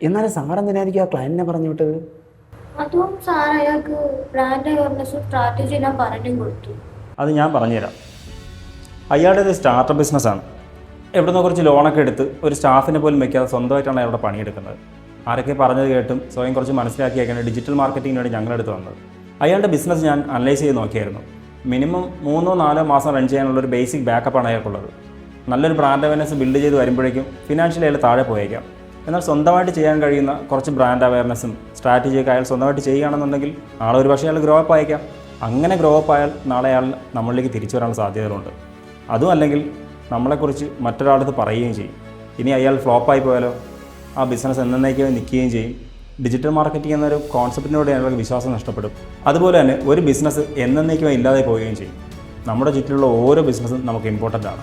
എന്നാലും സാറെന്തിനായിരിക്കും ആ ക്ലയൻറ്റിനെ പറഞ്ഞു വിട്ടത്? അതും സാർ അയാൾക്ക് ബ്രാൻഡ് അവയർനെസ് സ്ട്രാറ്റജി ഞാൻ പറഞ്ഞും കൊടുത്തു. അത് ഞാൻ പറഞ്ഞുതരാം. അയാളുടേത് സ്റ്റാർട്ടപ്പ് ബിസിനസ്സാണ്. എവിടുന്ന് കുറച്ച് ലോണൊക്കെ എടുത്ത് ഒരു സ്റ്റാഫിനെ പോലും വയ്ക്കാതെ സ്വന്തമായിട്ടാണ് അയാളുടെ പണിയെടുക്കുന്നത്. ആരൊക്കെ പറഞ്ഞത് കേട്ടും സ്വയം കുറച്ച് മനസ്സിലാക്കിയൊക്കെയാണ് ഡിജിറ്റൽ മാർക്കറ്റിങ്ങിന് വേണ്ടി ഞങ്ങളെടുത്ത് വന്നത്. അയാളുടെ ബിസിനസ് ഞാൻ അനലൈസ് ചെയ്ത് നോക്കിയായിരുന്നു. മിനിമം 3-4 മാസം റൺ ചെയ്യാനുള്ളൊരു ബേസിക് ബാക്കപ്പാണ് അയാൾക്കുള്ളത്. നല്ലൊരു ബ്രാൻഡ് അവയർനെസ് ബിൽഡ് ചെയ്ത് വരുമ്പോഴേക്കും ഫിനാൻഷ്യലി അയാൾ താഴെ പോയേക്കാം. എന്നാൽ സ്വന്തമായിട്ട് ചെയ്യാൻ കഴിയുന്ന കുറച്ച് ബ്രാൻഡ് അവയർനെസ്സും സ്ട്രാറ്റജിയൊക്കെ അയാൾ സ്വന്തമായിട്ട് ചെയ്യുകയാണെന്നുണ്ടെങ്കിൽ നാളെ ഒരു പക്ഷേ അയാൾ ഗ്രോ അപ്പ് ആയേക്കാം. അങ്ങനെ ഗ്രോ അപ്പ് ആയാൽ നാളെ അയാൾ നമ്മളിലേക്ക് തിരിച്ചു വരാനുള്ള സാധ്യതകളുണ്ട്. അതും അല്ലെങ്കിൽ നമ്മളെക്കുറിച്ച് മറ്റൊരാളടുത്ത് പറയുകയും ചെയ്യും. ഇനി അയാൾ ഫ്ലോപ്പായി പോയാലോ ആ ബിസിനസ് എന്നേക്കുമായി നിൽക്കുകയും ചെയ്യും. ഡിജിറ്റൽ മാർക്കറ്റിംഗ് എന്നൊരു കോൺസെപ്റ്റിനോട് അയാൾക്ക് വിശ്വാസം നഷ്ടപ്പെടും. അതുപോലെ തന്നെ ഒരു ബിസിനസ് എന്നേക്കുമായി ഇല്ലാതെ പോവുകയും ചെയ്യും. നമ്മുടെ ചുറ്റിലുള്ള ഓരോ ബിസിനസ്സും നമുക്ക് ഇമ്പോർട്ടൻ്റ് ആണ്.